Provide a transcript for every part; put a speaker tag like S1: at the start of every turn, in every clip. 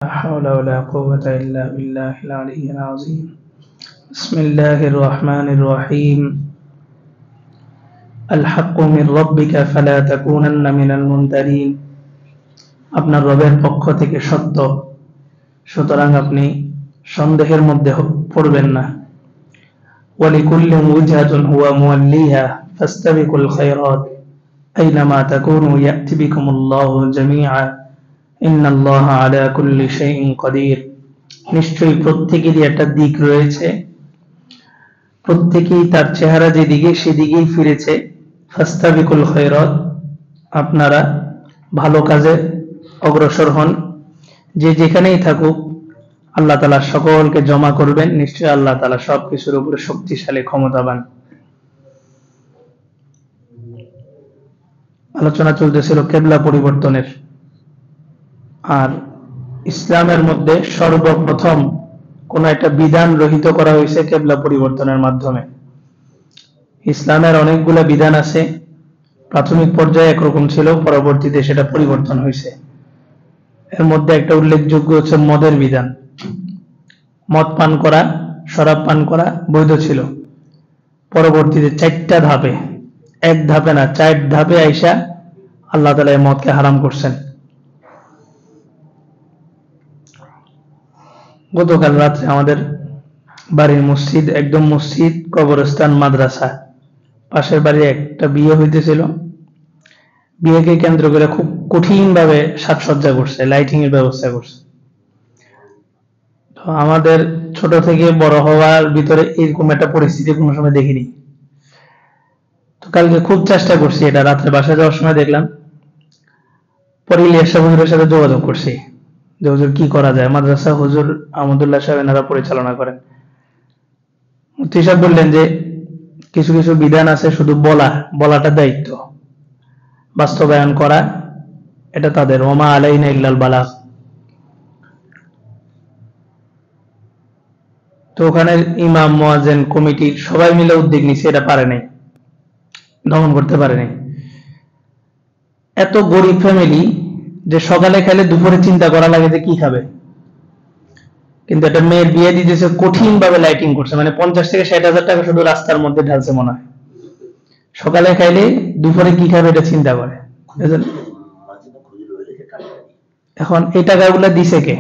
S1: حول ولا قوة إلا بالله العلي العظيم بسم الله الرحمن الرحيم الحق من ربك فلا تكونن من الممترين আপনার রবের পক্ষ থেকে সত্য সুতরাং আপনি সন্দেহের মধ্যে পড়বেন না ولكل وجهة هو موليها فاستبقوا الخيرات أينما تكونوا يأتي بكم الله جميعا إن الله على كل شيء قدير নিশ্চয়ই প্রত্যেকেরই একটা দিক রয়েছে প্রত্যেকেই তার চেহারা যেদিকে সেদিকেই ফিরেছে ফাস্তাবিকুল খায়রাত আপনারা ভালো কাজে অগ্রসর হন যে যেখানেই থাকুক আল্লাহ তাআলা সকলকে জমা করবেন নিশ্চয়ই আল্লাহ তাআলা সবকিছুর উপরে শক্তিশালী ক্ষমতাবান আলোচনা চলতেছিল কিবলা পরিবর্তনের আর ইসলামের মধ্যে সর্বপ্রথম কোন একটা বিধান রহিত করা হয়েছে কিবলা পরিবর্তনের মাধ্যমে ইসলামের অনেকগুলো বিধান আছে প্রাথমিক পর্যায়ে একরকম ছিল পরবর্তীতে সেটা পরিবর্তন হয়েছে এর মধ্যে একটা উল্লেখযোগ্য হচ্ছে মদের বিধান মদ পান করা শরাব পান করা বৈধ ছিল পরবর্তীতে 4টা ধাপে এক ধাপে না 4 ধাপে আইসা আল্লাহ তাআলা এই মদকে হারাম করছেন গতকাল রাতে আমাদের বাড়ির মসজিদ একদম মসজিদ কবরস্থান মাদ্রাসা পাশের বাড়ি একটা বিয়ে হইতেছিল বিয়েকে কেন্দ্র করে খুব কঠিন ভাবে সাজসজ্জা করছে লাইটিং এর ব্যবস্থা করছে তো আমাদের ছোট থেকে বড় হওয়ার ভিতরে এরকম একটা পরিস্থিতি কোনো সময় দেখিনি তো কালকে খুব চেষ্টা করছি এটা রাতে বাসায় যাওয়ার সময় দেখলাম পরে ইলিয়াস হুজুরের সাথে যোগাযোগ করছি যে হুজুর কি করা যায় মাদ্রাসা হুজুর আহমদুল্লাহ সাহেব এনারা পরিচালনা করেন মুফতি সাহেব বললেন যে কিছু কিছু বিধান আছে শুধু বলাটা দায়িত্ব বাস্তবায়ন করা এটা তাদের ওমা আলাইনা ইল্লাল বালাগ তো ওখানে ইমাম মুয়াজ্জিন কমিটি সবাই মিলে উদ্যোগ নিছে এটা পারে নাই দমন করতে পারে নাই এত গরিব ফ্যামিলি যে সকালে খেলে দুপুরে চিন্তা করা লাগে যে কি খাবে কিন্তু একটা মেয়ের বিয়ে দিতেছে কঠিন ভাবে লাইটিং করছে মানে 50 থেকে 60,000 টাকা শুধু রাস্তার মধ্যে ঢালছে মনে হয় সকালে খাইলে দুপুরে কি খাবে এটা চিন্তা করে এখন এই টাকাগুলো দিছে কে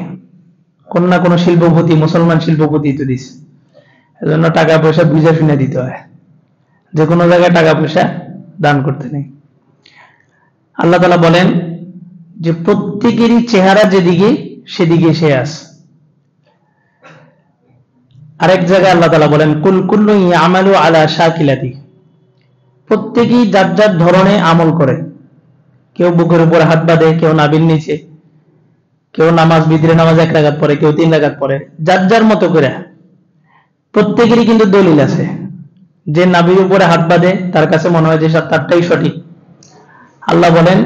S1: কোন না কোন শিল্পপতি মুসলমান শিল্পপতি তো দিছে এজন্য টাকা পয়সা বুঝে শুনে দিতে হয় যে কোনো জায়গায় টাকা পয়সা দান করতে নেই আল্লাহ তাআলা বলেন যে প্রত্যেকেরই চেহারা যেদিকে সেদিকে সে আছে আরেক জায়গায় আল্লাহ তাআলা বলেন কুল কুল্লু ইয়ামালু আলা শাকিলাতি প্রত্যেকেই যার যার ধরনে আমল করে কেউ বুকের উপর হাত বাঁধে কেউ নাভির নিচে কেউ নামাজ বিতরে নামাজ 1 রাকাত পড়ে কেউ 3 রাকাত পড়ে যার যার মতো করে প্রত্যেকেরই কিন্তু দলিল আছে যে নাভির উপরে হাত বাঁধে তার কাছে মনে হয় যে তারটাই সঠিক আল্লাহ বলেন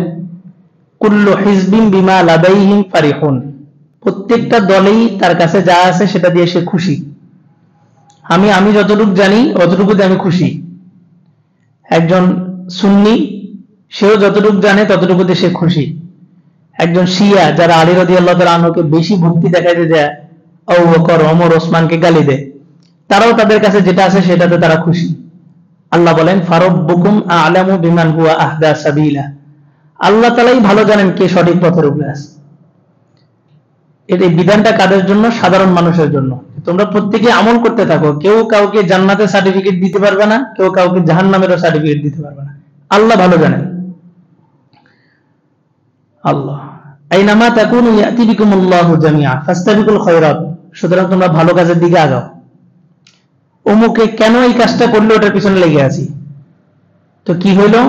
S1: কুল্লু হিজবিন বিমা লাদাইহিম ফারিহুন প্রত্যেকটা দলেই তার কাছে যা আছে সেটা দিয়ে সে খুশি আমি যতটুকু জানি অতটুকুতে আমি খুশি একজন সুন্নি সেও যতটুকু জানে ততটুকুতে সে খুশি একজন শিয়া যারা আলী রাদিয়াল্লাহু তাআলা আনহুকে বেশি ভক্তি দেখাইতে যায় আবু বকর ওমর ওসমানকে গালি দেয় তারাও তাদের কাছে যেটা আছে সেটাতে তারা খুশি আল্লাহ বলেন ফারাব্বুকুম আ'লামু বিমান হুয়া আহদা সাবিলা আল্লাহ তাআলাই ভালো জানেন কে সঠিক পথের উপরে আছে এই বিধানটা কাদের জন্য সাধারণ মানুষের জন্য তোমরা প্রত্যেকে আমল করতে থাকো কেউ কাউকে জান্নাতের সার্টিফিকেট দিতে পারবে না কেউ কাউকে জাহান্নামেরও সার্টিফিকেট দিতে পারবে না আল্লাহ ভালো জানেন আল্লাহ আইনামা তাকুনু ইয়াতি বিকুমুল্লাহু জামিআ ফাস্তাবিকুল খায়রাত সুতরাং তোমরা ভালো কাজের দিকে আগাও অমুকে কেন এই কাজটা করলো ওটার পিছনে লেগে আছি তো কি হইলো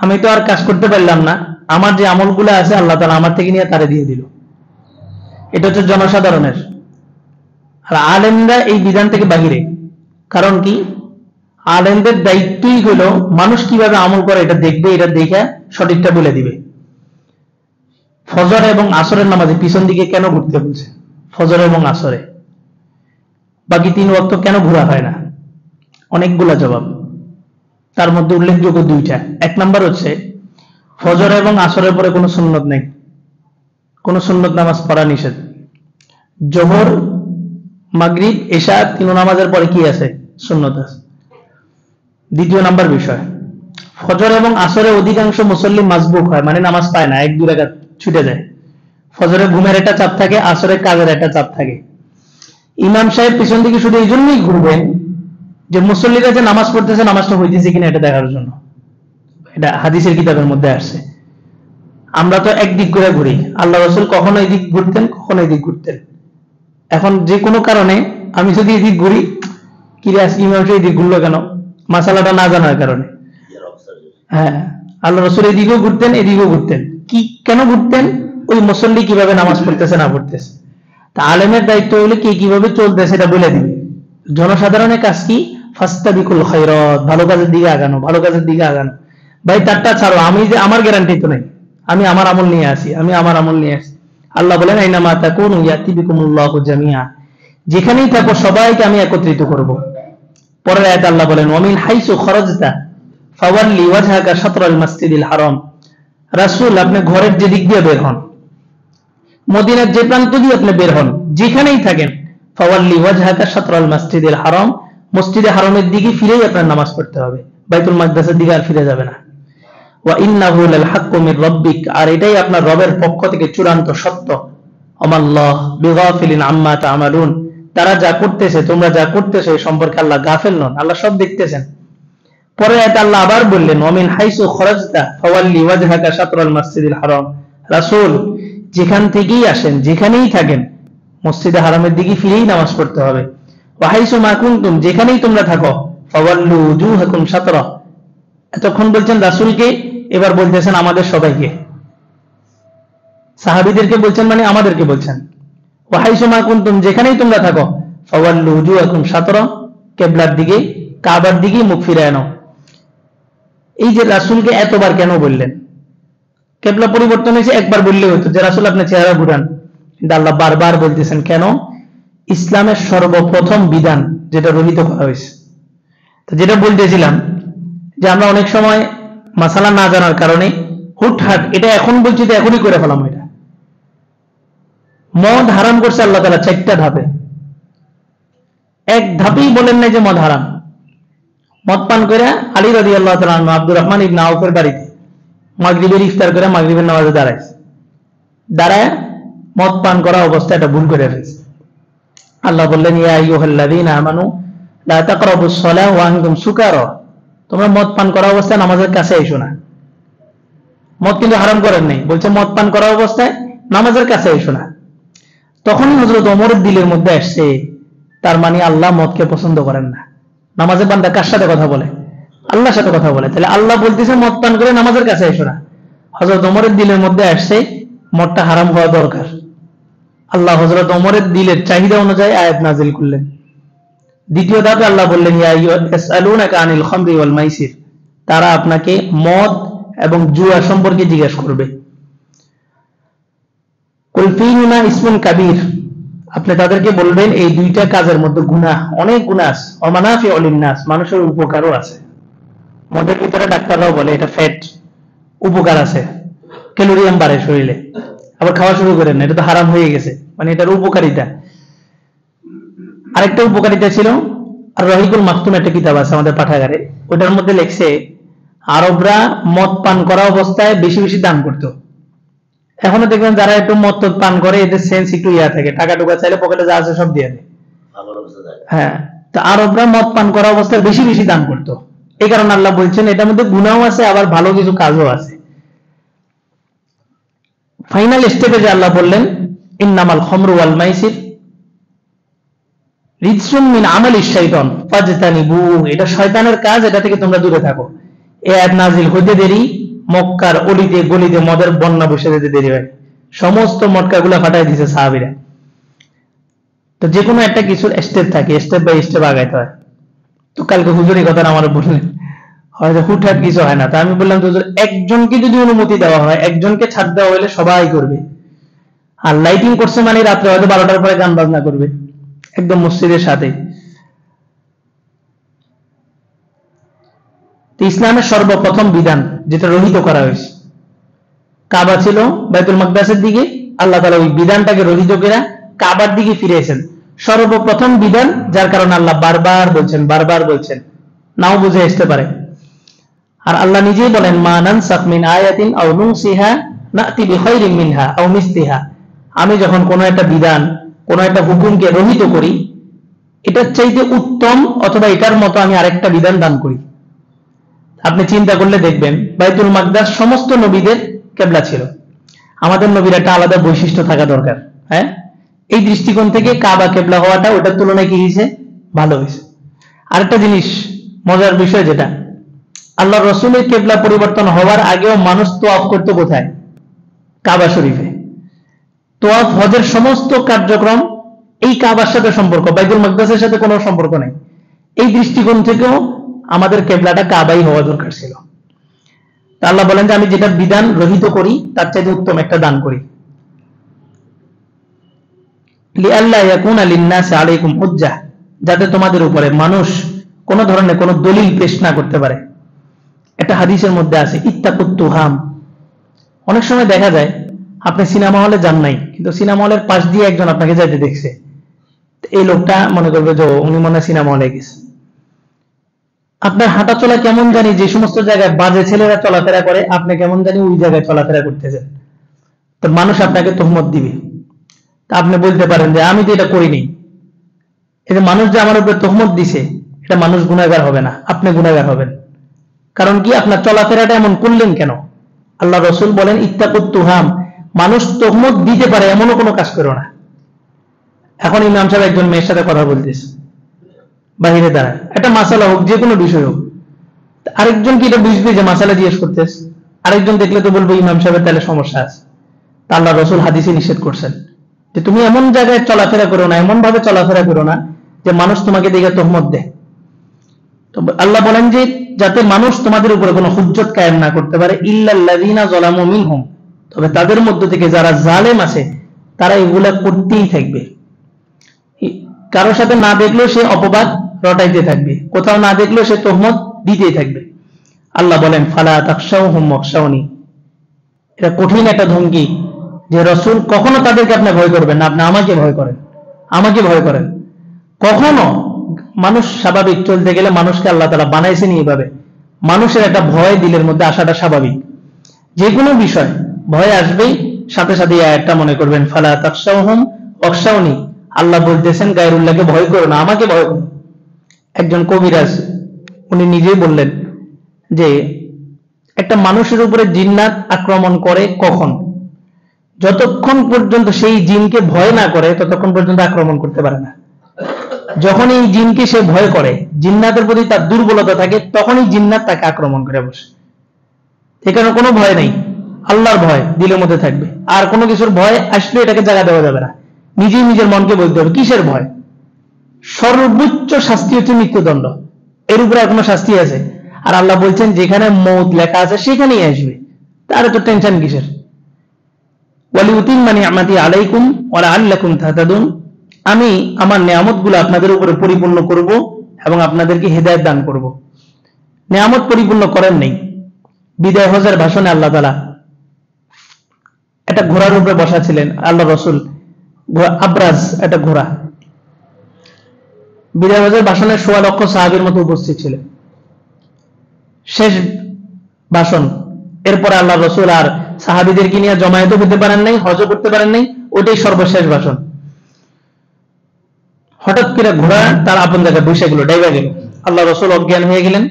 S1: আমি তো আর কাজ করতে পারলাম না আমার যে আমলগুলো আছে আল্লাহ তাআলা আমার থেকে নিয়ে তারে দিয়ে দিল এটা হচ্ছে জনসাধারণের আর আলেমরা এই বিধান থেকে বাহিরে কারণ কি আলেমদের দায়িত্বই হলো মানুষ কিভাবে আমল করে এটা দেখবে এটা দেখে সঠিকটা বলে দিবে ফজর এবং আসরের নামাজে পিছন দিকে কেন ঘুরতে বলছে ফজর এবং আসরে বাকি 3 ওয়াক্ত কেন ঘোরা হয় না অনেকগুলা জবাব তার মধ্যে উল্লেখযোগ্য 2টা এক নাম্বার হচ্ছে ফজর এবং আসরের পরে কোনো সুন্নত নেই কোনো সুন্নত নামাজ পড়া নিষেধ জোহর, মাগরিব, এশা 3 নামাজের পরে কি আছে? সুন্নত আছে। দ্বিতীয় নাম্বার বিষয়, ফজর এবং আসরে অধিকাংশ মুসল্লি মাসবুক হয়, মানে নামাজ পায় না, 1-2 রাকাত ছুটে যায়। ফজরে ঘুমের একটা চাপ থাকে, আসরে কাজের একটা চাপ থাকে। ইমাম সাহেব পিছন দিকে শুধু এই জন্যই ঘুরবেন যে মুসল্লিরা যে নামাজ পড়তেছে নামাজটা হইতেছে কিনা এটা দেখার জন্য। এটা হাদিসের কিতাবের মধ্যে আসছে। আমরা তো একদিক করে ঘুরি, আল্লাহ রাসূল কখনো এদিক ঘুরতেন, কখনো এদিক ঘুরতেন। এখন যে কোনো কারণে আমি যদি এদিক ঘুরি, কি রে আজকে ইমাম সাহেব এদিক ঘুরলো কেন, মাসালাটা না জানার কারণে। হ্যাঁ, আল্লাহ রাসূল এদিকেও ঘুরতেন, এদিকেও ঘুরতেন। কি কেন ঘুরতেন? ওই মুসল্লি কিভাবে নামাজ পড়তেছে না পড়তেছে। তা আলেমের দায়িত্ব হলো কি কিভাবে চলতেছে এটা বলে দিবে। জনসাধারণের কাজ কি? ফাস্তাবিকুল খায়রাত, ভালো কাজের দিকে আগানো, ভালো কাজের দিকে আগানো। ভাই তারটা ছাড়ো, আমি যে আমার গ্যারান্টি তো নাই, আমি আমার আমল নিয়ে আসি, আমি আমার আমল নিয়ে আসি। আল্লাহ বলেন আইনামা তাকুনু ইয়াতি বিকুমুল্লাহু জামিআ, যেখানেই থাকো সবাইকে আমি একত্রিত করব। পরের আয়াতে আল্লাহ বলেন ওয়ামিন হাইসু খরাজতা ফাওয়াল্লি ওয়াজহাকা শাতরাল মাসজিদিল হারাম, রাসূল আপনি ঘরের যে দিক দিয়ে বের হন, মদিনার যে প্রান্ত দিয়ে আপনি বের হন, যেখানেই থাকেন, ফাওয়াল্লি ওয়াজহাকা শাতরাল মাসজিদিল হারাম, মসজিদে হারামের দিকে ফিরেই আপনার নামাজ পড়তে হবে, বাইতুল মাকদাসের দিকে আর ফিরে যাবে না। ওয়া ইন্নাহু লাল হাক্কু মির রাব্বিক, আর এটাই আপনার রবের পক্ষ থেকে চূড়ান্ত সত্য। আমাল্লাহ বিগাফিলিন আম্মা তা'মালুন, তারা যা করতেছে, তোমরা যা করতেছো এই সম্পর্কে আল্লাহ গাফেল নন, আল্লাহ সব দেখতেছেন। পরে আয়াতে আল্লাহ আবার বললেন ওয়ামিন হাইসু খরাজতা ফাওয়াল্লি ওয়াজহাকা শাতরাল মাসজিদিল হারাম, রাসূল যেখান থেকেই আসেন, যেখানেই থাকেন, মসজিদে হারামের দিকে ফিরেই নামাজ পড়তে হবে। ওয়া হাইসু মা কুনতুম, যেখানেই তোমরা থাকো, ফাওয়াল্লু উজুহাকুম শাতরা, এতক্ষণ বলছেন রাসূলকে, এবার বলতেছেন আমাদের সবাইকে, সাহাবীদেরকে বলছেন মানে আমাদেরকে বলছেন। ওয়া হাইসু মা কুনতুম, যেখানেই তোমরা থাকো, ফাওয়াল্লু উজুহাকুম শাতরা, কিবলার দিকে, কাবার দিকে মুখ ফিরিয়ে নাও। এই যে রাসূলকে এতবার কেন বললেন? কিবলা পরিবর্তন হয়েছে একবার বললে হতো যে রাসূল আপনি চেহারা ঘুরান, কিন্তু আল্লাহ বারবার বলতেছেন কেন? ইসলামের সর্বপ্রথম বিধান যেটা রহিত করা হয়েছে। তো যেটা বলতেছিলাম যে আমরা অনেক সময় মাসালা না জানার কারণে হুটহাট এটা এখন বলছি তো এখনই করে ফেলাম। এটা মদ হারাম করছে আল্লাহ তাআলা 4টা ধাপে, এক ধাপেই বলেন নাই যে মদ হারাম। মদ পান করে আলী রাদিয়াল্লাহু তাআলা আনহু আব্দুর রহমান ইবনে আউফের বাড়িতে মাগরিবের ইফতার করে মাগরিবের নামাজে দাঁড়ায় মদ পান করা অবস্থায় এটা ভুল করে ফেলেছে। আল্লাহ বললেন ইয়া আইয়ুহাল্লাযীনা আমানু লা তাকরাবুস সালাহ ওয়া আনতুম সুকারা, তোমরা মদ পান করা অবস্থায় নামাজের কাছে এসো না। মদ কিন্তু হারাম করেন নাই, বলছে মদ পান করা অবস্থায় নামাজের কাছে এসো না। তখনই হযরত ওমরের দিলের মধ্যে আসছে তার মানে আল্লাহ মদকে পছন্দ করেন না। নামাজের বান্দা কার সাথে কথা বলে? আল্লাহর সাথে কথা বলে। তাহলে আল্লাহ বলতেছে মদ পান করে নামাজের কাছে এসো না, হযরত ওমরের দিলের মধ্যে আসছে মদটা হারাম হওয়া দরকার। আল্লাহ হযরত ওমরের দিলের চাহিদা অনুযায়ী আয়াত নাযিল করলেন। দ্বিতীয় ধাপে আল্লাহ বললেন ইয়া ইয়াসআলুনাকা আনিল খামরি ওয়াল মাইসির, তারা আপনাকে মদ এবং জুয়া সম্পর্কে জিজ্ঞাসা করবে। কুল ফীহিমা ইসমুন কাবীর, আপনি তাদেরকে বলবেন এই দুইটা কাজের মধ্যে গুনাহ, অনেক গুনাহ আছে। ওয়া মানাফিউ লিন-নাস, মানুষের উপকারও আছে। মদের ভিতরে ডাক্তাররাও বলে এটা ফ্যাট, উপকার আছে, ক্যালোরিয়াম বাড়ে শরীরে, আবার খাওয়া শুরু করেন না, এটা তো হারাম হয়ে গেছে, মানে এটার উপকারিতা। আরেকটা উপকারিতা ছিল, আর রহিকুল মাকতুম একটা কিতাব আছে আমাদের পাঠাগারে, ওটার মধ্যে লেখছে আরবরা মদ পান করা অবস্থায় বেশি বেশি দান করতো। এখনো দেখবেন যারা একটু মদ পান করে এদের সেন্স একটু ইয়া থাকে, টাকা টুকা চাইলে পকেটে যা আছে সব দিয়ে দেয়। হ্যাঁ, তো আরবরা মদ পান করা অবস্থায় বেশি বেশি দান করতো। এই কারণে আল্লাহ বলছেন এটার মধ্যে গুনাহও আছে আবার ভালো কিছু কাজও আছে। ফাইনাল স্টেপে যে আল্লাহ বললেন ইন্নামাল খামরু ওয়াল মাইসির রিজসুম মিন আমালিশ শাইতান ফাজতানিবু, এটা শয়তানের কাজ, এটা থেকে তোমরা দূরে থাকো। এই আয়াত নাযিল হইতে দেরি মক্কার অলিতে গলিতে মদের বন্যা বসে যেতে দেরি হয়, সমস্ত মটকাগুলা ফাটাই দিয়েছে সাহাবীরা। তো যে কোনো একটা কিছুর স্টেপ থাকে, স্টেপ বাই স্টেপ আগাইতে হয়। তো কালকে হুজুরি কথা আমার বললেন হয়তো হুটহাট কিছু হয় না, তা আমি বললাম হুজুর একজনকে যদি অনুমতি দেওয়া হয়, একজনকে ছাড় দেওয়া হলে সবাই করবে। আর লাইটিং করছে মানে রাত্রে হয়তো 12টার পরে গান বাজনা করবে একদম মসজিদের সাথে। ইসলামের সর্বপ্রথম বিধান যেটা রহিত করা হয়েছে, কাবা ছিল বাইতুল মাকদাসের দিকে, আল্লাহ তাআলা ওই বিধানটাকে রহিত করে কাবার দিকে ফিরেছেন, সর্বপ্রথম বিধান, যার কারণে আল্লাহ বারবার বলছেন, নাও বুঝে আসতে পারে। আর আল্লাহ নিজেই বলেন, মা নানসাখ মিন আয়াতিন আও নুনসিহা নাতি বিখাইরিন মিনহা আও মিসলিহা, আমি যখন কোনো একটা বিধান, কোনো একটা হুকুমকে রহিত করি, এটার চাইতে উত্তম অথবা এটার মতো আমি আরেকটা বিধান দান করি। আপনি চিন্তা করলে দেখবেন, বাইতুল মাকদাস সমস্ত নবীদের কিবলা ছিল, আমাদের নবীর একটা আলাদা বৈশিষ্ট্য থাকা দরকার। হ্যাঁ, এই দৃষ্টিকোণ থেকে কাবা কিবলা হওয়াটা ওটার তুলনায় কি হয়েছে, ভালো হয়েছে। আরেকটা জিনিস মজার বিষয়, যেটা আল্লাহ রসুলের কিবলা পরিবর্তন হওয়ার আগেও মানুষ তোয়াফ করতে কোথায়, কাবা শরীফে। তোয়াফ, হজের সমস্ত কার্যক্রম এই কাবার সাথে সম্পর্ক, বাইতুল মাকদাসের সাথে কোনো সম্পর্ক নেই। এই দৃষ্টিকোণ থেকেও আমাদের কিবলাটা কাবাই হওয়া দরকার ছিল। আল্লাহ বলেন যে আমি যেটা বিধান রহিত করি তার চাইতে উত্তম একটা দান করি। লিআল্লা ইয়াকুনা লিন-নাসি আলাইকুম হুজ্জাহ, যাতে তোমাদের উপরে মানুষ কোন ধরনের কোন দলিল পেশ না করতে পারে। একটা হাদিসের মধ্যে আছে ইত্তাকুত তুহাম। অনেক সময় দেখা যায় আপনি সিনেমা হলে যান নাই, কিন্তু সিনেমা হলের পাশ দিয়ে একজন আপনাকে যাইতে দেখছে, এই লোকটা মনে করবে যে উনি মনে হয় সিনেমা হলে গেছে। আপনার হাঁটা চলা কেমন জানি যে সমস্ত জায়গায় বাজে ছেলেরা চলাফেরা করে, আপনি কেমন জানি ওই জায়গায় চলাফেরা করতেছেন, তো মানুষ আপনাকে তোহমত দিবে। তা আপনি বলতে পারেন যে আমি তো এটা করিনি, এই যে মানুষ যে আমার উপরে তোহমত দিছে, এটা মানুষ গুনাহগার হবে না, আপনি গুনাহগার হবেন। কারণ কি, আপনার চলাফেরাটা এমন করলেন কেন? আল্লাহ রসুল বলেন ইত্তাকুত তুহাম, মানুষ তোহমত দিতে পারে এমনও কোনো কাজ করো না। এখন ইমাম সাহেব একজন মেয়ের সাথে কথা বলতেছে বাহিরে দাঁড়ায়, একটা মাসালা হোক, যে কোনো বিষয় হোক, আরেকজন কি এটা বুঝবে যে মাসালা জিজ্ঞেস করতেছে? আরেকজন দেখলে তো বলবো ইমাম সাহেবের তাহলে সমস্যা আছে। তা আল্লাহ রসুল হাদিসে নিষেধ করছেন যে তুমি এমন জায়গায় চলাফেরা করো না, এমন ভাবে চলাফেরা করো না যে মানুষ তোমাকে দেখে তোহমত দেয়। তো আল্লাহ বলেন যে যাতে মানুষ তোমাদের উপরে কোনো হুজ্জত কায়েম না করতে পারে, ইল্লাল্লাযীনা যালামু মিনহুম, তবে তাদের মধ্য থেকে যারা জালেম আছে তারা এগুলা করতেই থাকবে। কারোর সাথে না দেখলেও সে অপবাদ রটাইতে থাকবে, কোথাও না দেখলেও সে তোহমত দিতেই থাকবে। আল্লাহ বলেন ফালা তাখশাউহুম ওয়াখশাউনি, এটা কঠিন একটা ধমকি যে রসুল কখনো তাদেরকে আপনি ভয় করবেন না, আপনি আমাকে ভয় করেন, আমাকে ভয় করেন। কখনো মানুষ স্বাভাবিক চলতে গেলে মানুষকে আল্লাহ তাআলা বানাইছেন এইভাবে, মানুষের একটা ভয় দিলের মধ্যে আসাটা স্বাভাবিক। যে কোনো বিষয় ভয় আসবেই, সাথে সাথে একটা মনে করবেন ফালা তাখশাউহুম ওয়াখশাউনি, আল্লাহ বলতেছেন গায়রুল্লাহকে ভয় করো না, আমাকে ভয় করো। একজন কবিরাজ উনি নিজেই বললেন যে একটা মানুষের উপরে জিন্নাত আক্রমণ করে কখন, যতক্ষণ পর্যন্ত সেই জিনকে ভয় না করে ততক্ষণ পর্যন্ত আক্রমণ করতে পারে না। যখন এই জিনকে সে ভয় করে, জিন্নাতের প্রতি তার দুর্বলতা থাকে, তখনই জিন্নাত তাকে আক্রমণ করে বসে। এখানে কোনো ভয় নেই, আল্লাহর ভয় দিলের মধ্যে থাকবে। আর কোনো কিছুর ভয় আসলে এটাকে জায়গা দেওয়া যাবে না, নিজেই নিজের মনকে বলতে হবে কিসের ভয়। সর্বোচ্চ শাস্তি হচ্ছে মৃত্যুদণ্ড, এর উপরে আর কোনো শাস্তি আছে? আর আল্লাহ বলছেন যেখানে মৌত লেখা আছে সেখানেই আসবে, তার তো টেনশন কিসের? ওয়ালিউতিম্মা নি'মাতি আলাইকুম ওয়া লাআল্লাকুম তাহতাদুন, আমি আমার নিয়ামতগুলো আপনাদের উপরে পরিপূর্ণ করব এবং আপনাদেরকে হেদায়েত দান করব। নিয়ামত পরিপূর্ণ করেন নাই। বিদায় হজের ভাষণে আল্লাহ তাআলা একটা ঘোড়ার উপরে বসা ছিলেন, আল্লাহ রসুল, আবরাজ একটা ঘোড়া। বিদায় হজের ভাষণে ১৬ লক্ষ সাহাবীর মতো উপস্থিত ছিলেন। শেষ ভাষণ, এরপরে আল্লাহ রসুল আর সাহাবীদেরকে নিয়ে জমায়েতও করতে পারেন নাই, হজও করতে পারেন নাই, ওইটাই সর্বশেষ ভাষণ। হঠাৎ করে ঘোড়া তার আপন জায়গায় বসে গেল, ডাইবা গেল। আল্লাহ রসুল অজ্ঞান হয়ে গেলেন।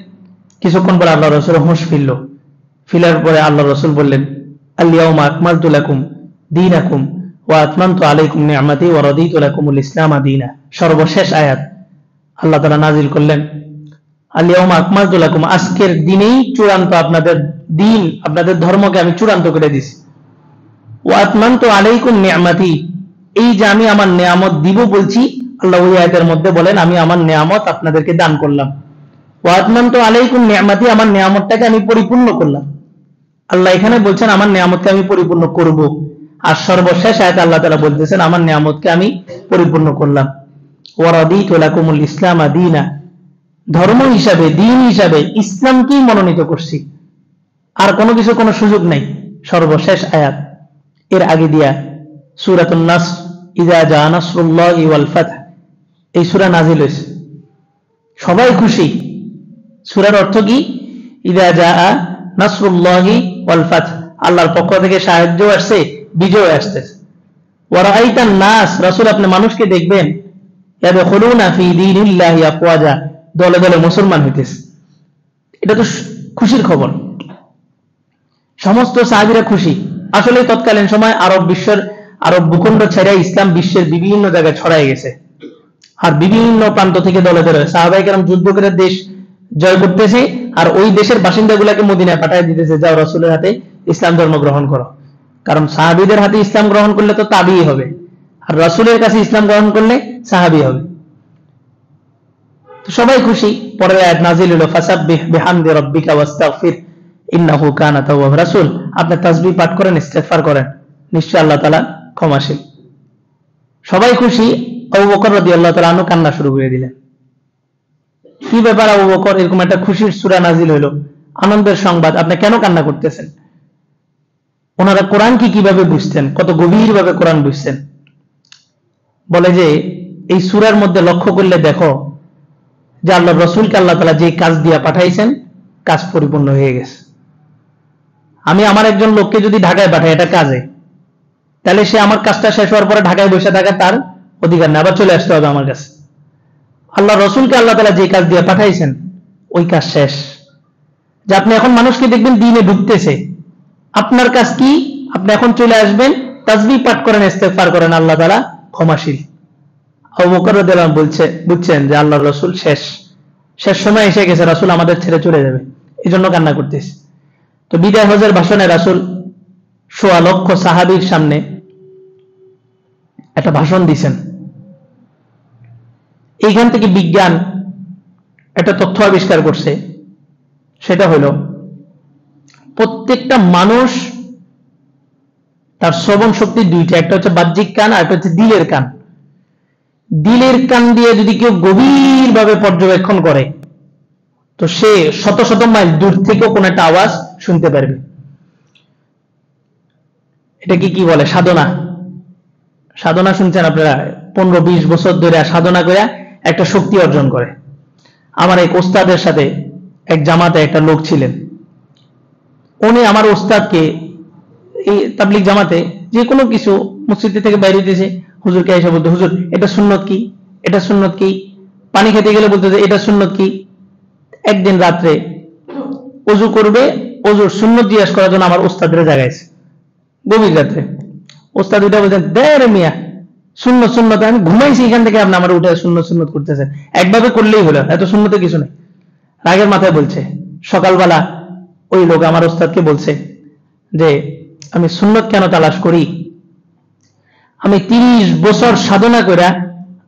S1: কিছুক্ষণ পরে আল্লাহ রসুল হুঁশ ফিরল। ফিরার পরে আল্লাহ রসুল বললেন আল-ইয়াউমা আকমালতু লাকুম দীনাকুম ওয়া আতমামতু আলাইকুম নি'মাতি ওয়া রাদিতু লাকুমুল ইসলামা দীনা। সর্বশেষ আয়াত আল্লাহ তাআলা নাজিল করলেন আল-ইয়াউমা আকমালতু লাকুম, আজকের দিনেই চূড়ান্ত আপনাদের দিন, আপনাদের ধর্মকে আমি চূড়ান্ত করে দিয়েছি। ওয়া আতমামতু আলাইকুম নি'মাতি, এই যে আমি আমার নিয়ামত দিব বলছি, আল্লাহ ওই আয়াতের মধ্যে বলেন আমি আমার নিয়ামত আপনাদেরকে দান করলাম। ওয়া আতমামতু আলাইকুম নি'মাতি, আমার নিয়ামতটাকে আমি পরিপূর্ণ করলাম। আল্লাহ এখানে বলছেন আমার নিয়ামতকে আমি পরিপূর্ণ করব। আর সর্বশেষ আয়াতে আল্লাহ তাআলা বলতেছেন আমার নিয়ামতকে আমি পরিপূর্ণ করলাম। ওয়া রাদিতু লাকুমুল ইসলামা দীনা, ধর্ম হিসাবে, দিন হিসাবে ইসলামকেই মনোনীত করছি, আর কোনো কিছু কোনো সুযোগ নাই। সর্বশেষ আয়াত, এর আগে দিয়া সূরাতুন নাস ইযা জা নাসরুল্লাহি ওয়াল ফাতহ, এই সূরা নাযিল হয়েছে। সবাই খুশি। সূরার অর্থ কি? ইযা জা নাসরুল্লাহি ওয়াল ফাতহ, আল্লাহর পক্ষ থেকে সাহায্য আসছে, বিজয় আসতেছে। ওয়া রাআইতান নাস, রাসূল আপনি মানুষকে দেখবেন, ইয়াদখুলুনা ফি দীনিল্লাহি আফওয়াজা, দলে দলে মুসলমান হইতেছে। এটা তো খুশির খবর। সমস্ত সাহাবীরা খুশি। আসলে তৎকালীন সময় আরব ভূখণ্ড ছেড়ে ইসলাম বিশ্বের বিভিন্ন জায়গায় ছড়াই গেছে, আর বিভিন্ন প্রান্ত থেকে দলে দলে সাহাবায়ে কেরাম যুদ্ধ করে দেশ জয় করতেছে, আর ওই দেশের বাসিন্দাগুলোকে মদিনায় পাঠিয়ে দিতেছে, যাও রাসূলের হাতে ইসলাম ধর্ম গ্রহণ করো। কারণ সাহাবীদের হাতে ইসলাম গ্রহণ করলে তো তাবিই হবে, আর রাসূলের কাছে ইসলাম গ্রহণ করলে সাহাবী হবে। তো সবাই খুশি। পরের আয়াত নাযিল হলো, ফাসাব্বিহ বিহামদি রাব্বিকা ওয়াস্তাগফির ইন্নাহু কানা তাওয়াব। রাসূল আপনি তাসবিহ পাঠ করেন, ইস্তিগফার করেন, নিশ্চয় আল্লাহ তাআলা ক্ষমাশীল। সবাই খুশি। আবু বকর রাদিয়াল্লাহু তাআলা আনহু কান্না শুরু করে দিলেন। কি ব্যাপার আবু বকর, এরকম একটা খুশির সূরা নাযিল হলো, আনন্দের সংবাদ, আপনি কেন কান্না করতেছেন? ওনারা কোরআন কি কিভাবে বুঝতেন, কত গভীরভাবে কোরআন বুঝতেন। বলে যে এই সূরার মধ্যে লক্ষ্য করলে দেখো যে আল্লাহর রাসূলকে আল্লাহ তাআলা যে কাজ দিয়া পাঠাইছেন, কাজ পরিপূর্ণ হয়ে গেছে। আমি আমার একজন লোককে যদি ঢাকায় পাঠাই এটা কাজে, তাহলে সে আমার কাজটা শেষ হওয়ার পরে ঢাকায় বসে থাকা তার অধিকার না, আবার চলে আসতে হবে আমার কাছে। আল্লাহ রাসূলকে আল্লাহ তাআলা যে কাজ দিয়ে পাঠাইছেন ওই কাজ শেষ। যে আপনি এখন মানুষকে দেখবেন দ্বীনে ঢুকতেছে, আপনার কাজ কি? আপনি এখন চলে আসবেন, তাসবিহ পাঠ করেন, ইস্তিগফার করেন, আল্লাহ তাআলা ক্ষমাশীল। আবু বকর রাদিয়াল্লাহু আনহু বুঝছেন যে আল্লাহর রাসূল শেষ সময় এসে গেছে, রাসূল আমাদের ছেড়ে চলে যাবে, এজন্য কান্না করতেছে। তো বিদায় হজের ভাষণে রাসূল ১৬ লক্ষ সাহাবীর সামনে একটা ভাষণ দিয়েছেন। এইখান থেকে বিজ্ঞান একটা তথ্য আবিষ্কার করছে, সেটা হলো প্রত্যেকটা মানুষ তার শ্রবণ শক্তি দুইটা, একটা হচ্ছে বাহ্যিক কান আর একটা হচ্ছে দিলের কান। দিলের কান দিয়ে যদি কেউ গভীরভাবে পর্যবেক্ষণ করে তো সে শত শত মাইল দূর থেকেও কোন একটা আওয়াজ শুনতে পারবে। এটাকে কি বলে? সাধনা। সাধনা শুনছেন আপনারা? 15-20 বছর ধরে সাধনা করে একটা শক্তি অর্জন করে। আমার এক ওস্তাদের সাথে এক জামাতে একটা লোক ছিলেন, উনি আমার ওস্তাদকে এই তাবলিগ জামাতে যে কোনো কিছু মসজিদ থেকে বাইরে দিয়েছে, হুজুরকে এসে বলতে, হুজুর এটা সুন্নত কি, এটা সুন্নত কি। পানি খেতে গেলে বলতে এটা সুন্নত কি। একদিন রাত্রে ওযু করবে, ওযুর সুন্নত জিজ্ঞাসা করার জন্য আমার ওস্তাদের জায়গাইছে গভীর রাত্রে। ওস্তাদ উঠে বলছেন, দেরে মিয়া সুন্নত সুন্নত, আমি ঘুমাইছি এখান থেকে আপনি আমার উঠে সুন্নত সুন্নত করতেছেন, একভাবে করলেই হলো, এত সুন্নতে কিছু নেই। রাগের মাথায় বলছে। সকালবেলা ওই লোক আমার ওস্তাদকে বলছে যে আমি সুন্নত কেন তালাশ করি, আমি 30 বছর সাধনা করে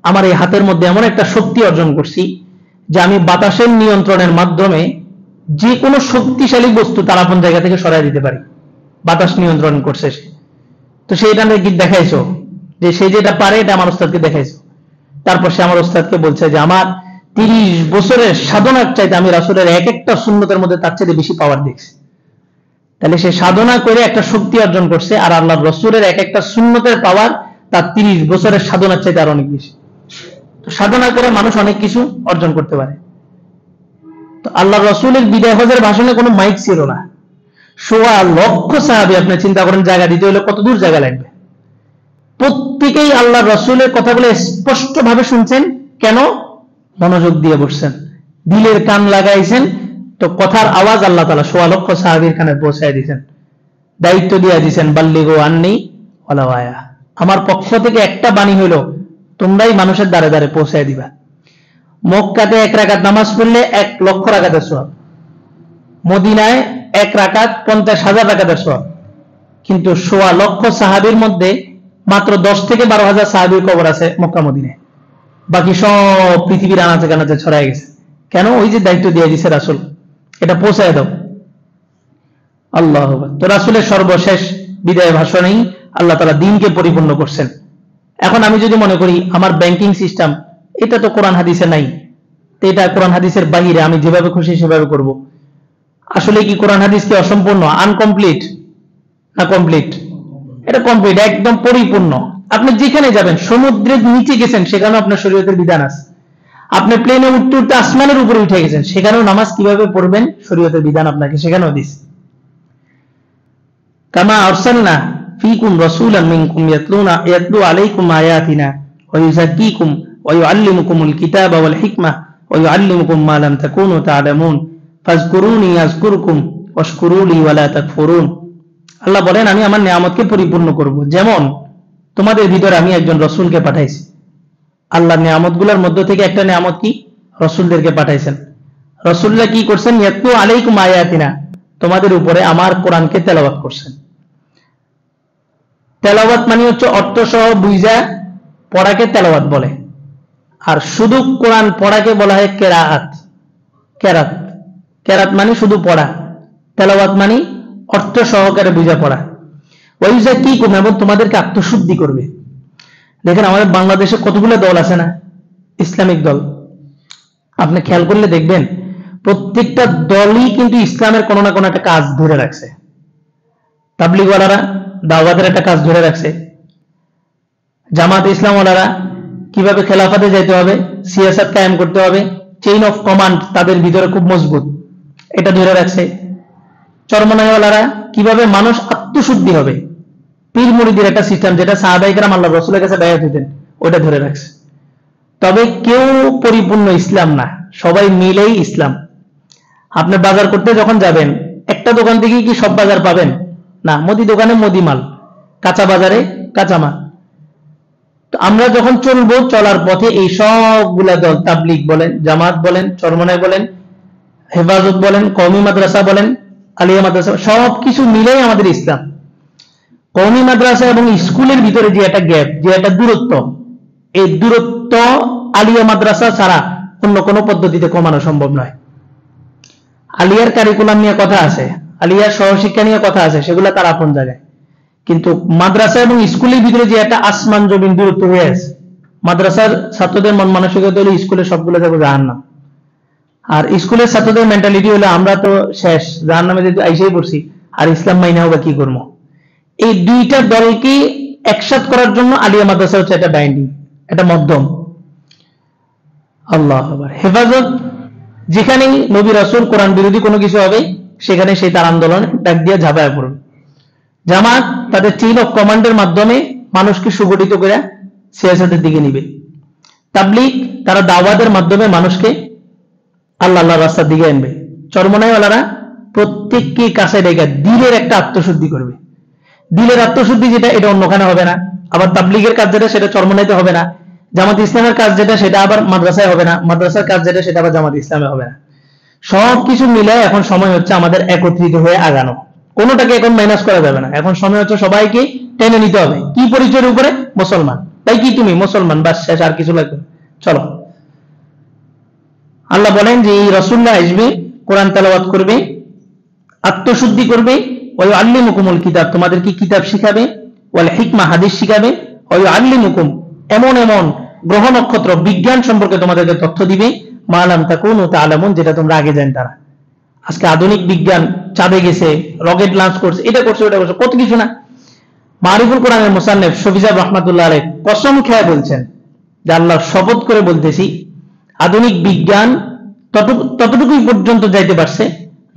S1: আমার এই হাতের মধ্যে এমন একটা শক্তি অর্জন করছি যে আমি বাতাসের নিয়ন্ত্রণের মাধ্যমে যে কোনো শক্তিশালী বস্তু তার আপন জায়গা থেকে সরাই দিতে পারি। বাতাস নিয়ন্ত্রণ করছে সে। তো সেইটা নাকি দেখাইছো যে সে যেটা পারে, এটা আমার ওস্তাদকে দেখাইছো। তারপর সে আমার ওস্তাদকে বলছে যে আমার 30 বছরের সাধনার চাইতে আমি রাসূলের এক একটা সুন্নতের মধ্যে তার চাইতে বেশি পাওয়ার দেখছি। তাহলে সে সাধনা করে একটা শক্তি অর্জন করছে, আর আল্লাহর রাসূলের এক একটা সুন্নতের পাওয়ার তার 30 বছরের সাধনার চাইতে আর অনেক বেশি। তো সাধনা করে মানুষ অনেক কিছু অর্জন করতে পারে। তো আল্লাহর রাসূলের বিদায় হজের ভাষণে কোনো মাইক ছিল না। ১৬ লক্ষ সাহাবী, আপনি চিন্তা করেন জায়গা দিতে হলে কত দূর জায়গা লাগবে। প্রত্যেকেই আল্লাহর রাসূলের কথাগুলো স্পষ্ট ভাবে শুনছেন। কেন? মনোযোগ দিয়ে বসছেন, দিলের কান লাগাইছেন। তো কথার আওয়াজ আল্লাহ তাআলা ১৬ লক্ষ সাহাবীর কানে পৌঁছায় দিয়েছেন, দায়িত্ব দিয়ে দিয়েছেন, বাল্লিগু আন্নী ওয়ালাউ আয়া। আমার পক্ষ থেকে একটা বাণী হইল তোমরাই মানুষের দ্বারে দ্বারে পৌঁছায় দিবা। মক্কাতে 1 রাকাত নামাজ পড়লে 1 লক্ষ রাকাতের সওয়াব, মদিনায় 1 রাকাত 50,000 রাকাতের সওয়াব। কিন্তু ১৬ লক্ষ সাহাবীর মধ্যে মাত্র 10 থেকে 12,000 সাহাবীর কবর আছে মক্কা মদিনায়, বাকি সব পৃথিবীর আনাচে কানাচে ছড়ায় গেছে। কেন? ওই যে দায়িত্ব দিয়ে দিয়েছে রাসূল, এটা পৌঁছায় দাও। আল্লাহু আকবার। তো রাসূলের সর্বশেষ বিদায় ভাষণেই আল্লাহ তাআলা দ্বীনকে পরিপূর্ণ করছেন। এখন আমি যদি মনে করি আমার ব্যাংকিং সিস্টেম এটা তো কোরআন হাদিসে নাই, তো এটা কোরআন হাদিসের বাইরে, আমি যেভাবে খুশি সেভাবে করব, আসলে কি কোরআন হাদিস কি অসম্পূর্ণ, আনকমপ্লিট না কমপ্লিট? এটা কমপ্লিট, একদম পরিপূর্ণ। আপনি যেখানে যাবেন, সমুদ্রের নিচে গেছেন, সেখানেও আপনার শরীয়তের বিধান আছে। আপনি প্লেনে উঠতে উঠতে আসমানের উপরে উঠে গেছেন, সেখানেও নামাজ কিভাবে পড়বেন শরীয়তের বিধান আপনাকে সেখানেও দিছে। কামা আরসালনা ফীকুম রাসূলাম মিনকুম ইয়াতলু আলাইকুম আয়াতিনা ওয়া ইউযাক্কিকুম ওয়া ইউআল্লিমুকুমুল কিতাবা ওয়াল হিকমা ওয়া ইউআল্লিমুকুম মা লাম তাকুনু তা'লামুন ফাযকুরুনি আযকুরকুম ওয়াশকুরুলি ওয়া লা তাকফুরুন। আল্লাহ বলেন, আমি আমার নিয়ামতকে পরিপূর্ণ করব, যেমন তোমাদের ভিতরে আমি একজন রাসূলকে পাঠাইছি। আল্লাহর নিয়ামতগুলোর মধ্যে থেকে একটা নিয়ামত কি? রাসূলদেরকে পাঠাইছেন। রাসূলরা কি করছেন? ইয়াতলু আলাইকুম আয়াতিনা, তোমাদের উপরে আমার কোরআনকে তেলাওয়াত করছেন। তেলাওয়াত মানে হচ্ছে অর্থ সহ বুঝা পড়াকে তেলাওয়াত বলে, আর শুধু কোরআন পড়াকে বলা হয় কেরাআত। কেরাত কেরাত মানে শুধু পড়া, তেলাওয়াত মানে অর্থ সহকারে বুঝা পড়া। ওয়া ইউযাক্কিকুম, এবং তোমাদেরকে আত্মশুদ্ধি করবে। দেখেন আমাদের বাংলাদেশে কতগুলো দল আছে না, ইসলামিক দল, আপনি খেয়াল করলে দেখবেন প্রত্যেকটা দলই কিন্তু ইসলামের কোনো না কোনো একটা কাজ ধরে রাখছে। তাবলীগওয়ালারা দাওয়াতের একটা কাজ ধরে রাখছে, জামাত ইসলামওয়ালারা কিভাবে খেলাফতে যাইতে হবে, সিয়াসাত কায়েম করতে হবে, চেইন অফ কমান্ড তাদের ভিতরে খুব মজবুত, এটা ধরে রাখছে। চরমনাইওয়ালারা কিভাবে মানুষ আত্মশুদ্ধি হবে, পীর মুরিদের একটা সিস্টেম, যেটা সাহাবায়ে কেরাম আল্লাহর রাসূলের কাছে বায়াত দিতেন, ওটা ধরে রাখছে। তবে কেউ পরিপূর্ণ ইসলাম না, সবাই মিলেই ইসলাম। আপনি বাজার করতে যখন যাবেন, একটা দোকান থেকে কি সব বাজার পাবেন? না, মুদি দোকানে মুদি মাল, কাঁচা বাজারে কাঁচা মাল। তো আমরা যখন চলবো, চলার পথে এই সবগুলা দল, তাবলীগ বলেন, জামাত বলেন, চরমনাই বলেন, হেফাজত বলেন, কওমি মাদ্রাসা বলেন, আলিয়া মাদ্রাসা, সবকিছু মিলেই আমাদের ইসলাম। কওমি মাদ্রাসা এবং স্কুলের ভিতরে যে একটা গ্যাপ, যে একটা দূরত্ব, এই দূরত্ব আলিয়া মাদ্রাসা ছাড়া অন্য কোনো পদ্ধতিতে কমানো সম্ভব নয়। আলিয়ার কারিকুলাম নিয়ে কথা আছে, আলিয়ার সহশিক্ষা নিয়ে কথা আছে, সেগুলো তার আপন জায়গায়, কিন্তু মাদ্রাসা এবং স্কুলের ভিতরে যে একটা আসমান জমিন দূরত্ব হয়ে আছে, মাদ্রাসার ছাত্রদের মন মানসিকতা হলো স্কুলের সবগুলো যাবো জাহান্নাম, আর স্কুলের ছাত্রদের মেন্টালিটি হলো আমরা তো শেষ, জাহান্নামে যেহেতু আইসাই পড়ছি, আর ইসলাম মাইনাও বা কি করবো। এই দুইটা দলকে একসাথ করার জন্য আলিয়া মাদ্রাসা হচ্ছে একটা বাইন্ডিং, একটা মধ্যম। আল্লাহু আকবার। হেফাজত, যেখানেই নবী রাসূল কোরআন বিরোধী কোনো কিছু হবে, সেখানে সেই তার আন্দোলন ডাক দিয়ে ঝাঁপায় পড়বে। জামাত তাদের চেইন অফ কমান্ডের মাধ্যমে মানুষকে সুগঠিত করে সিয়াসতের দিকে নিবে। তাবলীগ তারা দাওয়াতের মাধ্যমে মানুষকে আল্লাহর রাস্তার দিকে আনবে। চরমনাইওয়ালারা প্রত্যেককে কাছে ডেকে দিলের একটা আত্মশুদ্ধি করবে। দিলের আত্মশুদ্ধি যেটা, এটা অন্যখানে হবে না। আবার তাবলীগের কাজ যেটা, সেটা চরমনাইতে হবে না। জামাত ইসলামের কাজ যেটা, সেটা আবার মাদ্রাসায় হবে না। মাদ্রাসার কাজ যেটা, সেটা আবার জামাত ইসলামে হবে না। সবকিছু মিলে এখন সময় হচ্ছে আমাদের একত্রিত হয়ে আগানো। কোনোটাকে এখন মাইনাস করা যাবে না। এখন সময় হচ্ছে সবাইকে টেনে নিতে হবে। কি পরিচয়ের উপরে? মুসলমান। তাই কি তুমি মুসলমান, বাস শেষ, আর কিছু লাগবে? চলো। আল্লাহ বলেন যে এই রাসূলরা আসবে, কোরআন তেলাওয়াত করবে, আত্মশুদ্ধি করবে, ওয়া ইউআল্লিমুকুমুল কিতাব, তোমাদেরকে কিতাব শিখাবে, ওয়াল হিকমা, হাদিস শিখাবে, ওয়া ইউআল্লিমুকুম, এমন এমন গ্রহ নক্ষত্র বিজ্ঞান সম্পর্কে তোমাদেরকে তথ্য দিবে, মা লাম তাকুনু তা'লামুন, যেটা তোমরা আগে জানতে না। আজকে আধুনিক বিজ্ঞান চাঁদে গেছে, রকেট লঞ্চ করছে, এটা করছে, ওটা করছে, কত কিছু না। মারিফুল কোরআনের মুসান্নিফ শফিজাব রাহমাতুল্লাহ আলাইহি কসম খেয়ে বলছেন যে আল্লাহর শপথ করে বলতেছি, আধুনিক বিজ্ঞান ততটুকুই পর্যন্ত যাইতে পারছে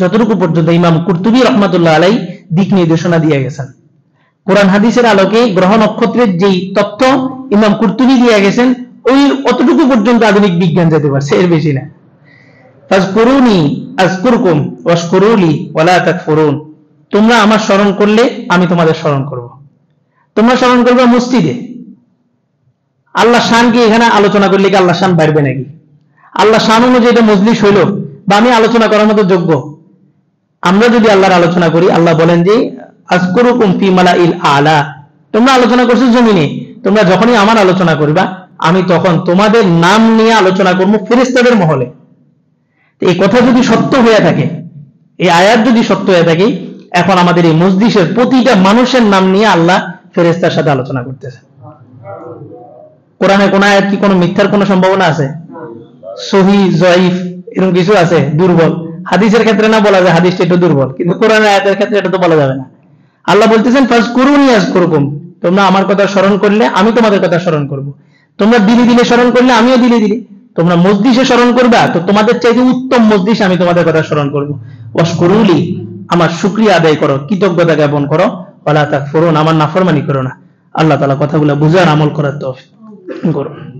S1: যতটুকু পর্যন্ত ইমাম কুরতুবী রাহমাতুল্লাহ আলাইহি দিক নির্দেশনা দিয়ে গেছেন। কোরআন হাদিসের আলোকে গ্রহ নক্ষত্রের যেই তথ্য ইমাম কুরতুবী দিয়ে গেছেন, ওই অতটুকু পর্যন্ত আধুনিক বিজ্ঞান যেতে পারছে, এর বেশি না। ফাযকুরুনি আযকুরকুম ওয়াশকুরুলি ওয়া লা তাকফুরুন, তোমরা আমার স্মরণ করলে আমি তোমাদের স্মরণ করব। তোমরা স্মরণ করবে মসজিদে। আল্লাহ শান কি এখানে আলোচনা করলে কি আল্লাহ শান বাড়বে নাকি? আল্লাহ শান অনুযায়ী এটা মজলিস হইল, বা আমি আলোচনা করার মতো যোগ্য? আমরা যদি আল্লাহর আলোচনা করি, আল্লাহ বলেন যে আযকুরুকুম ফি মালাইল আলা, তোমরা আলোচনা করছো জমিনে, তোমরা যখনই আমার আলোচনা করবা, আমি তখন তোমাদের নাম নিয়ে আলোচনা করব ফেরেশতাদের মহলে। এই কথা যদি সত্য হয়ে থাকে, এই আয়াত যদি সত্য হয়ে থাকে, এখন আমাদের এই মজলিসের প্রতিটা মানুষের নাম নিয়ে আল্লাহ ফেরেশতার সাথে আলোচনা করতেছে। কোরআনে কোন আয়াত কি কোনো মিথ্যার কোনো সম্ভাবনা আছে? সহিহ, জয়ীফ এরকম কিছু আছে? দুর্বল। হাদিসের ক্ষেত্রে না বলা যায় হাদিসটা একটু দুর্বল, কিন্তু কোরআনের আয়াতের ক্ষেত্রে এটা তো বলা যাবে না। আল্লাহ বলতেছেন ফাযকুরুনি আযকুরকুম, তোমরা আমার কথা স্মরণ করলে আমি তোমাদের কথা স্মরণ করব। তোমরা দিনে দিনে স্মরণ করলে আমিও দিনে দিনে, তোমরা মজলিসে স্মরণ করবা তো তোমাদের চাইতে উত্তম মজলিস আমি তোমাদের কথা স্মরণ করব। ওয়াশকুরুলি, আমার শুকরিয়া আদায় করো, কৃতজ্ঞতা জ্ঞাপন করো, ওয়ালা তাকফুরুন, আমার নাফরমানি করো না। আল্লাহ তাআলা কথাগুলো বুঝার আমল করার তৌফিক করুন।